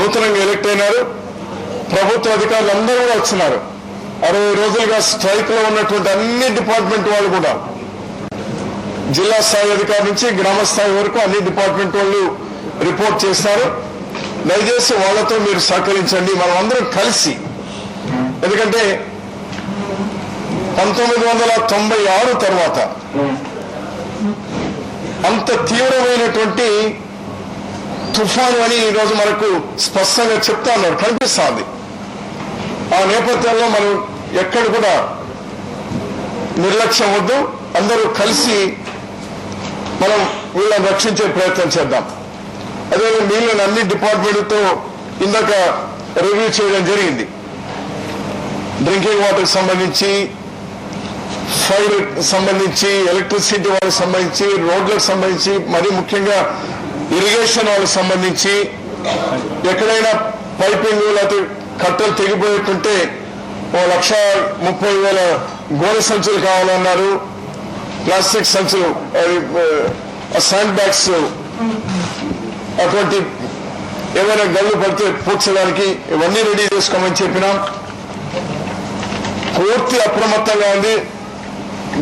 నూతనంగా ఎలక్ట్ అయినారు. ప్రభుత్వ అధికారులు అందరూ కూడా వచ్చినారు. 60 రోజులుగా స్ట్రైక్ లో ఉన్నటువంటి అన్ని డిపార్ట్మెంట్ వాళ్ళు కూడా, జిల్లా స్థాయి అధికారి నుంచి గ్రామ స్థాయి వరకు అన్ని డిపార్ట్మెంట్ వాళ్ళు రిపోర్ట్ చేస్తారు. దయచేసి వాళ్ళతో మీరు సహకరించండి, మనం అందరం కలిసి. ఎందుకంటే 1996 తర్వాత అంత తీవ్రమైనటువంటి తుఫాను అని ఈరోజు మనకు స్పష్టంగా చెప్తా ఉన్నారు, కనిపిస్తుంది. ఆ నేపథ్యంలో మనం ఎక్కడ కూడా నిర్లక్ష్యం వద్దు, అందరూ కలిసి మనం వీళ్ళని రక్షించే ప్రయత్నం చేద్దాం. అదేవిధంగా మిగిలిన అన్ని డిపార్ట్మెంట్తో ఇందాక రివ్యూ చేయడం జరిగింది. డ్రింకింగ్ వాటర్కి సంబంధించి, ఫైర్ సంబంధించి, ఎలక్ట్రిసిటీ వాళ్ళకి సంబంధించి, రోడ్లకు సంబంధించి, మరీ ముఖ్యంగా ఇరిగేషన్ వాళ్ళకి సంబంధించి ఎక్కడైనా పైపింగ్ లేకపోతే కట్టలు తెగిపోయేటుంటే 1,30,000 గోనె సంచులు కావాలన్నారు. ప్లాస్టిక్ సంచులు, శాండ్ బ్యాగ్స్, అటువంటి ఏమైనా గల్లు పడితే పూడ్చడానికి ఇవన్నీ రెడీ చేసుకోమని చెప్పినాం. పూర్తి అప్రమత్తంగా ఉంది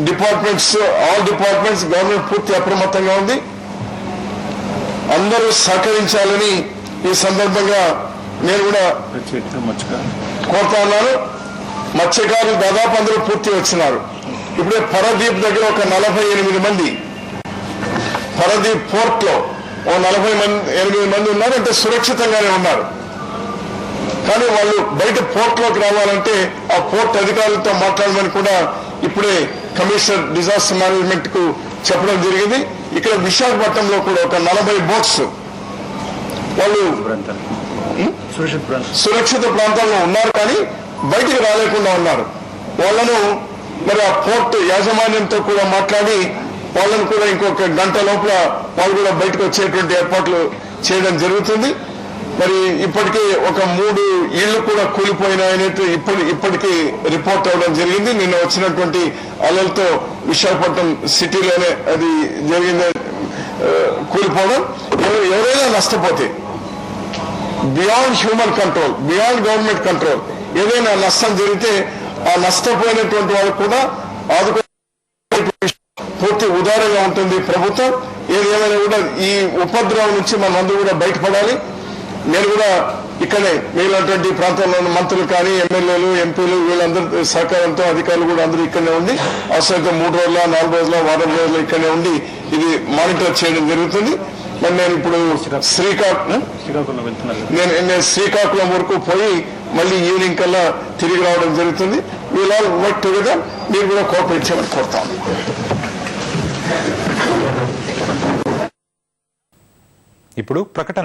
డిపార్ట్మెంట్స్, ఆల్ డిపార్ట్మెంట్స్, గవర్నమెంట్ పూర్తి అప్రమత్తంగా ఉంది. అందరూ సహకరించాలని ఈ సందర్భంగా నేను కూడా కోరుతా ఉన్నాను. మత్స్యకారులు దాదాపు అందరూ పూర్తి వచ్చినారు. ఇప్పుడే పరదీప్ దగ్గర ఒక 48 మంది, పరదీప్ పోర్ట్ లో 48 మంది ఉన్నారు. అంటే సురక్షితంగానే ఉన్నారు. కానీ వాళ్ళు బయట పోర్ట్ లోకి రావాలంటే ఆ పోర్ట్ అధికారులతో మాట్లాడమని కూడా ఇప్పుడే కమిషనర్ డిజాస్టర్ మేనేజ్మెంట్ కు చెప్పడం జరిగింది. ఇక్కడ విశాఖపట్నంలో కూడా ఒక 40 బోట్స్ వాళ్ళు సురక్షిత ప్రాంతాల్లో ఉన్నారు, కానీ బయటికి రాలేకుండా ఉన్నారు. వాళ్ళను మరి ఆ పోర్ట్ యాజమాన్యంతో కూడా మాట్లాడి వాళ్ళను కూడా ఇంకొక గంట లోపల వాళ్ళు కూడా బయటకు వచ్చేటువంటి ఏర్పాట్లు చేయడం జరుగుతుంది. మరి ఇప్పటికే ఒక 3 ఇళ్లు కూడా కూలిపోయినాయని ఇప్పటికీ రిపోర్ట్ అవ్వడం జరిగింది. నిన్న వచ్చినటువంటి అలలతో విశాఖపట్నం సిటీలోనే అది జరిగింది, కూలిపోవడం. ఎవరైనా నష్టపోతే beyond human control, beyond government control, ఏదైనా నష్టం జరిగితే ఆ నష్టపోయినటువంటి వాళ్ళకు కూడా ఆదుకో పూర్తి ఉదారంగా ఉంటుంది ప్రభుత్వం. ఏదేమైనా కూడా ఈ ఉపద్రవం నుంచి మనం అందరూ కూడా బయటపడాలి. నేను కూడా ఇక్కడే మిగిలినటువంటి ప్రాంతంలో మంత్రులు కానీ, ఎమ్మెల్యేలు, ఎంపీలు వీళ్ళందరూ సహకారంతో అధికారులు కూడా అందరూ ఇక్కడనే ఉండి అవసరమైతే 3 రోజుల, 4 రోజుల, వారం రోజులు ఇక్కడనే ఉండి ఇది మానిటర్ చేయడం జరుగుతుంది. మరి నేను ఇప్పుడు శ్రీకాకుళం వరకు పోయి మళ్ళీ ఈవినింగ్ కల్లా తిరిగి రావడం జరుగుతుంది. We'll all work together. మీరు కూడా కోఆపరేట్ చేయమని కోరుతాను. ఇప్పుడు ప్రకటన.